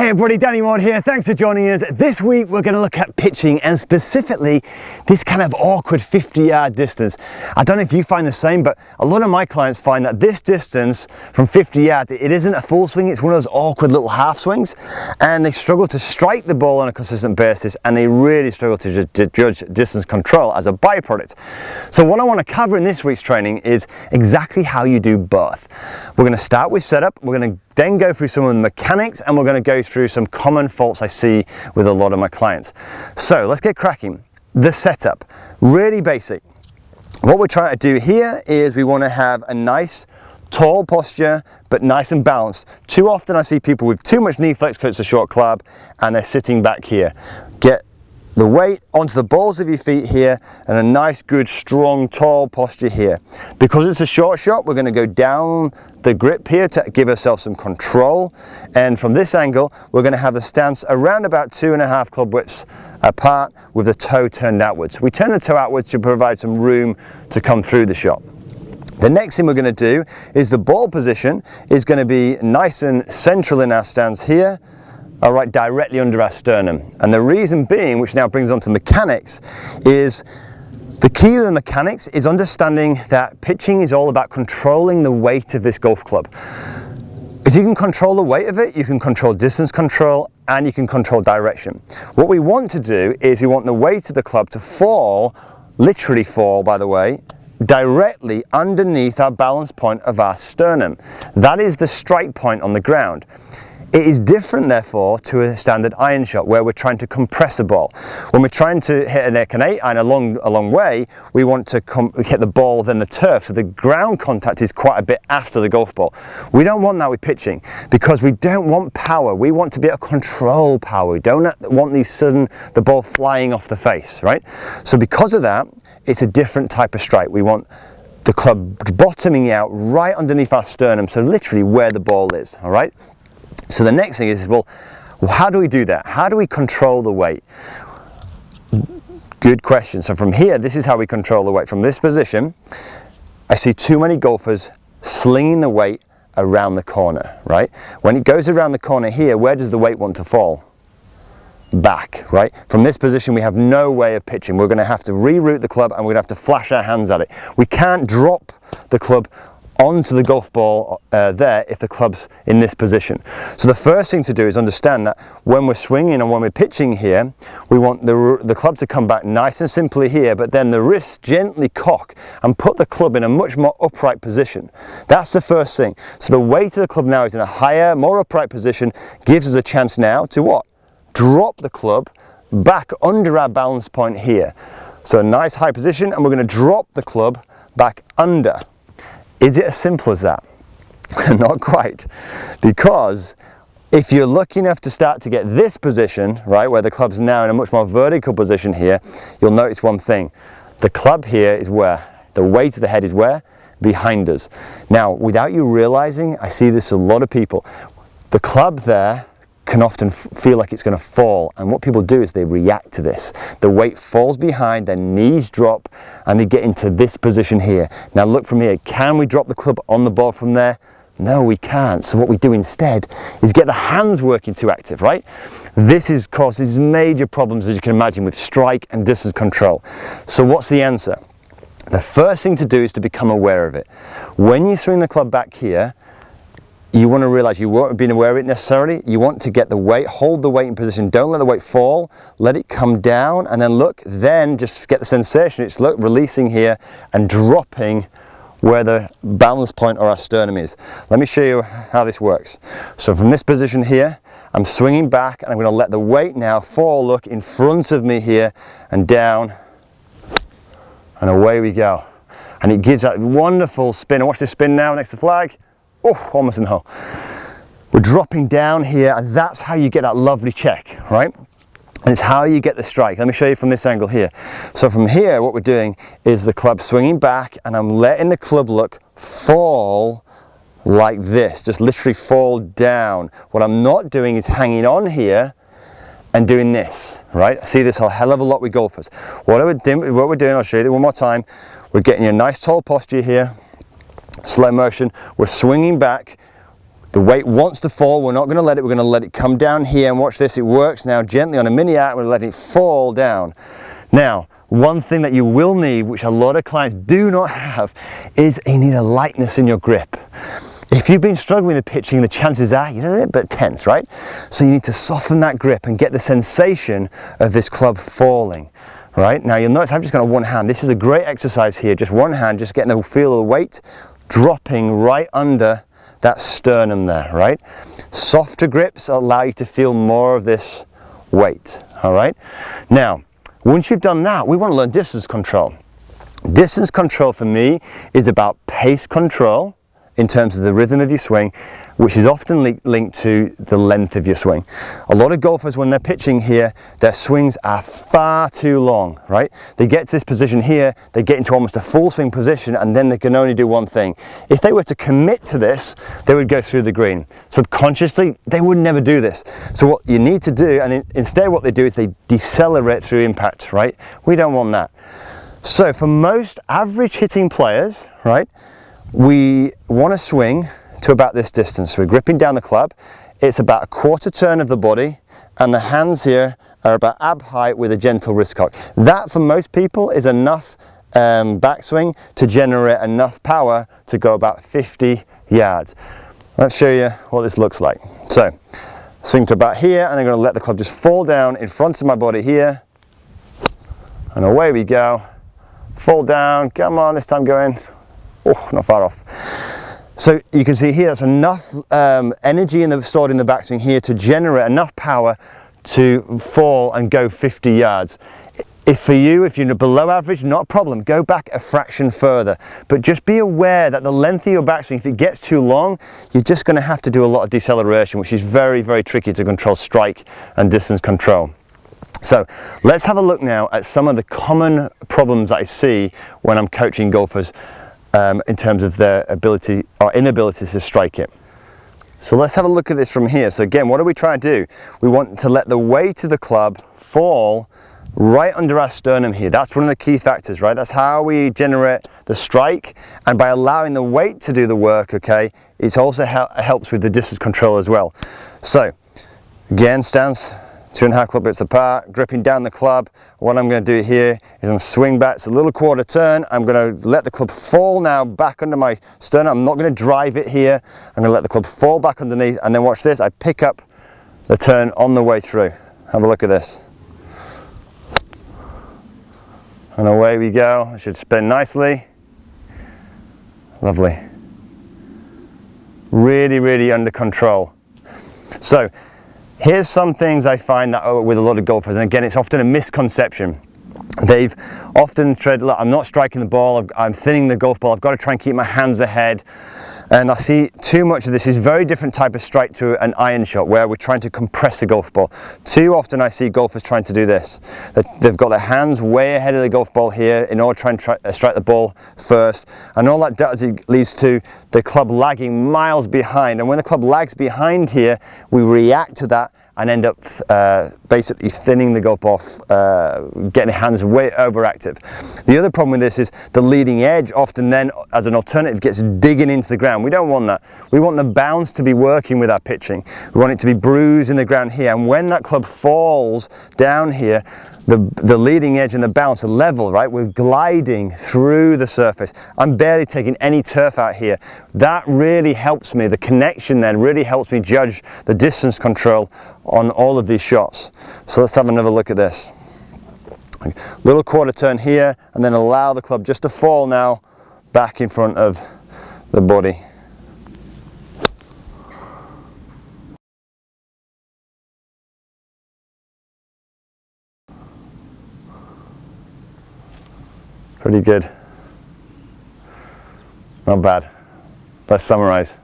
Hey everybody, Maude here. Thanks for joining us. This week we're going to look at pitching and specifically this kind of awkward 50-yard distance. I don't know if you find the same, but a lot of my clients find that this distance from 50 yards, it isn't a full swing, it's one of those awkward little half swings, and they struggle to strike the ball on a consistent basis, and they really struggle to judge distance control as a byproduct. So what I want to cover in this week's training is exactly how you do both. We're going to start with setup, we're going to then go through some of the mechanics, and we're going to go through some common faults I see with a lot of my clients. So let's get cracking. The setup, really basic. What we're trying to do here is we want to have a nice tall posture, but nice and balanced. Too often I see people with too much knee flex because it's a short club and they're sitting back here. Get the weight onto the balls of your feet here and a nice, good, strong, tall posture here. Because it's a short shot, we're going to go down the grip here to give ourselves some control. And from this angle, we're going to have the stance around about 2.5 club widths apart with the toe turned outwards. We turn the toe outwards to provide some room to come through the shot. The next thing we're going to do is the ball position is going to be nice and central in our stance here. All right, directly under our sternum. And the reason being, which now brings on to mechanics, is the key to the mechanics is understanding that pitching is all about controlling the weight of this golf club. If you can control the weight of it, you can control distance control and you can control direction. What we want to do is we want the weight of the club to fall, literally fall by the way, directly underneath our balance point of our sternum. That is the strike point on the ground. It is different, therefore, to a standard iron shot where we're trying to compress a ball. When we're trying to hit an 8 iron a long way, we want to hit the ball, then the turf, so the ground contact is quite a bit after the golf ball. We don't want that with pitching because we don't want power. We want to be able to control power. We don't want the ball flying off the face, right? So because of that, it's a different type of strike. We want the club bottoming out right underneath our sternum, so literally where the ball is, all right? So the next thing is, well, how do we do that? How do we control the weight? Good question. So from here, this is how we control the weight. From this position, I see too many golfers slinging the weight around the corner, right? When it goes around the corner here, where does the weight want to fall? Back, right? From this position, we have no way of pitching. We're going to have to reroute the club and we're going to have to flash our hands at it. We can't drop the club onto the golf ball there if the club's in this position. So the first thing to do is understand that when we're swinging and when we're pitching here, we want the club to come back nice and simply here, but then the wrists gently cock and put the club in a much more upright position. That's the first thing. So the weight of the club now is in a higher, more upright position, gives us a chance now to what? Drop the club back under our balance point here. So a nice high position, and we're going to drop the club back under. Is it as simple as that? Not quite, because if you're lucky enough to start to get this position, right, where the club's now in a much more vertical position here, you'll notice one thing. The club here is where? The weight of the head is where? Behind us. Now, without you realizing, I see this a lot of people, the club there can often feel like it's going to fall, and what people do is they react to this. The weight falls behind, their knees drop, and they get into this position here. Now look from here, can we drop the club on the ball from there? No, we can't. So what we do instead is get the hands working too active, right? This causes major problems, as you can imagine, with strike and distance control. So what's the answer? The first thing to do is to become aware of it. When you swing the club back here, you want to realize you won't have been aware of it necessarily. You want to get the weight, hold the weight in position. Don't let the weight fall. Let it come down and then look, then just get the sensation. It's releasing here and dropping where the balance point or our sternum is. Let me show you how this works. So from this position here, I'm swinging back and I'm going to let the weight now fall, look in front of me here and down, and away we go. And it gives that wonderful spin. And watch this spin now next to the flag. Oh, almost in the hole. We're dropping down here, and that's how you get that lovely check, right? And it's how you get the strike. Let me show you from this angle here. So from here, what we're doing is the club swinging back, and I'm letting the club look fall like this, just literally fall down. What I'm not doing is hanging on here and doing this, right? I see this a hell of a lot with golfers. What we're doing, I'll show you one more time. We're getting a nice tall posture here. Slow motion, we're swinging back, The weight wants to fall, we're not going to let it, we're going to let it come down here, and watch this, it works now gently on a mini arc, we're letting it fall down. Now, one thing that you will need, which a lot of clients do not have, is you need a lightness in your grip. If you've been struggling with pitching, the chances are you're a bit tense, right? So you need to soften that grip and get the sensation of this club falling, right? Now you'll notice I've just got one hand. This is a great exercise here, just one hand, just getting the feel of the weight dropping right under that sternum there, right? Softer grips allow you to feel more of this weight, all right? Now, once you've done that, we want to learn distance control. Distance control for me is about pace control in terms of the rhythm of your swing, which is often linked to the length of your swing. A lot of golfers, when they're pitching here, their swings are far too long, right? They get to this position here, they get into almost a full swing position, and then they can only do one thing. If they were to commit to this, they would go through the green. Subconsciously, they would never do this. So what you need to do, and instead what they do is they decelerate through impact, right? We don't want that. So for most average hitting players, right, we want to swing to about this distance. We're gripping down the club. It's about a quarter turn of the body, and the hands here are about ab height with a gentle wrist cock. That for most people is enough backswing to generate enough power to go about 50 yards. Let's show you what this looks like. So swing to about here, and I'm going to let the club just fall down in front of my body here, and away we go. Fall down, come on, this time going. Oh, not far off. So you can see here, that's enough energy stored in the backswing here to generate enough power to fall and go 50 yards. If for you, if you're below average, not a problem, go back a fraction further. But just be aware that the length of your backswing, if it gets too long, you're just going to have to do a lot of deceleration, which is very, very tricky to control strike and distance control. So let's have a look now at some of the common problems that I see when I'm coaching golfers in terms of their ability or inability to strike it. So let's have a look at this from here. So again, what are we trying to do? We want to let the weight of the club fall right under our sternum here. That's one of the key factors, right? That's how we generate the strike, and by allowing the weight to do the work, okay, it also helps with the distance control as well. So again, stance 2.5 club bits apart, gripping down the club. What I'm going to do here is I'm going to swing back. It's a little quarter turn. I'm going to let the club fall now back under my sternum. I'm not going to drive it here. I'm going to let the club fall back underneath, and then watch this. I pick up the turn on the way through. Have a look at this. And away we go. It should spin nicely. Lovely. Really, really under control. So here's some things I find that with a lot of golfers, and again, it's often a misconception. They've often tried, look, I'm not striking the ball, I'm thinning the golf ball, I've got to try and keep my hands ahead. And I see too much of this is very different type of strike to an iron shot where we're trying to compress a golf ball. Too often I see golfers trying to do this. They've got their hands way ahead of the golf ball here in order to try and strike the ball first. And all that does, it leads to the club lagging miles behind. And when the club lags behind here, we react to that and end up basically thinning the golf ball, getting the hands way overactive. The other problem with this is the leading edge often then, as an alternative, gets digging into the ground. We don't want that. We want the bounce to be working with our pitching. We want it to be bruised in the ground here, and when that club falls down here, the leading edge and the bounce are level, right? We're gliding through the surface. I'm barely taking any turf out here. That really helps me. The connection then really helps me judge the distance control on all of these shots. So let's have another look at this. Little quarter turn here, and then allow the club just to fall now back in front of the body. Pretty good. Not bad. Let's summarize.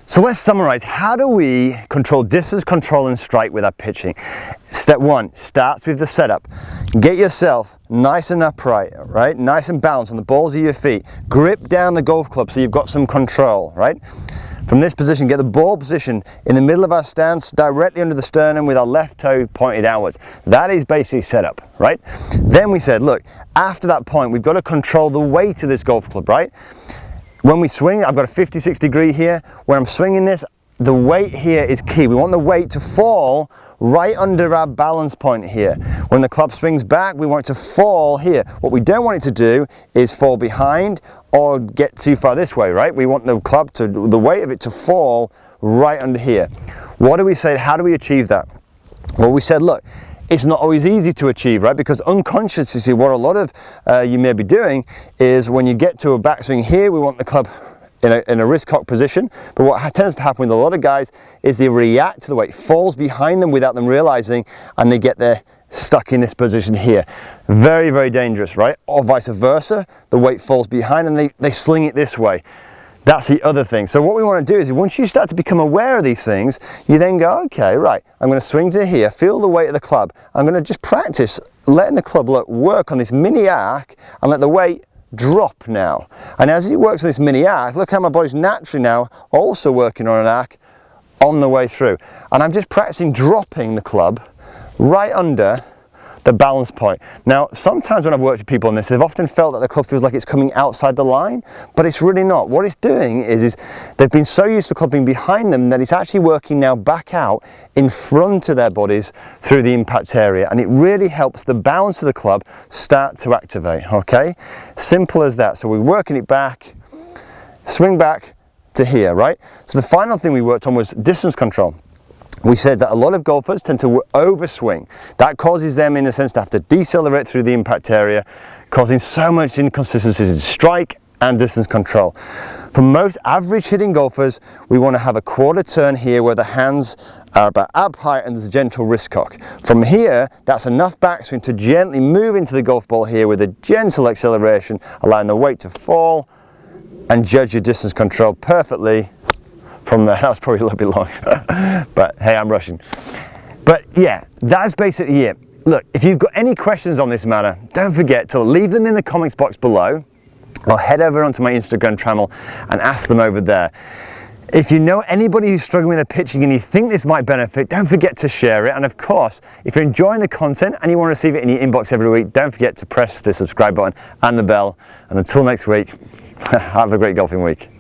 So let's summarize. How do we control distance control and strike with our pitching? Step one starts with the setup. Get yourself nice and upright, right? Nice and balanced on the balls of your feet. Grip down the golf club so you've got some control, right? From this position, get the ball position in the middle of our stance, directly under the sternum with our left toe pointed outwards. That is basically setup, right? Then we said, look, after that point, we've got to control the weight of this golf club, right? when we swing, I've got a 56 degree here. When I'm swinging this, the weight here is key. We want the weight to fall right under our balance point here. When the club swings back, we want it to fall here. What we don't want it to do is fall behind or get too far this way, right? We want the club to, the weight of it to fall right under here. What do we say? How do we achieve that? Well, we said, look, it's not always easy to achieve, right? Because unconsciously, what a lot of you may be doing is when you get to a backswing here, we want the club in a wrist cock position, but what tends to happen with a lot of guys is they react to the weight, falls behind them without them realizing, and they get there stuck in this position here. Very, very dangerous, right? Or vice versa, the weight falls behind and they sling it this way. That's the other thing. So what we want to do is once you start to become aware of these things, you then go, okay, right, I'm going to swing to here, feel the weight of the club. I'm going to just practice letting the club work on this mini arc and let the weight drop now. And as it works on this mini arc, look how my body's naturally now also working on an arc on the way through. And I'm just practicing dropping the club right under the balance point. Now, sometimes when I've worked with people on this, they've often felt that the club feels like it's coming outside the line, but it's really not. What it's doing is they've been so used to the club being behind them that it's actually working now back out in front of their bodies through the impact area, and it really helps the balance of the club start to activate, okay? Simple as that. So we're working it back, swing back to here, right? So the final thing we worked on was distance control. We said that a lot of golfers tend to overswing. That causes them, in a sense, to have to decelerate through the impact area, causing so much inconsistencies in strike and distance control. For most average hitting golfers, we want to have a quarter turn here where the hands are about ab height and there's a gentle wrist cock. From here, that's enough backswing to gently move into the golf ball here with a gentle acceleration, allowing the weight to fall, and judge your distance control perfectly from there. That was probably a little bit long, but hey, I'm rushing. But yeah, that's basically it. Look, if you've got any questions on this matter, don't forget to leave them in the comments box below, or head over onto my Instagram channel and ask them over there. If you know anybody who's struggling with their pitching and you think this might benefit, don't forget to share it. And of course, if you're enjoying the content and you want to receive it in your inbox every week, don't forget to press the subscribe button and the bell. And until next week, have a great golfing week.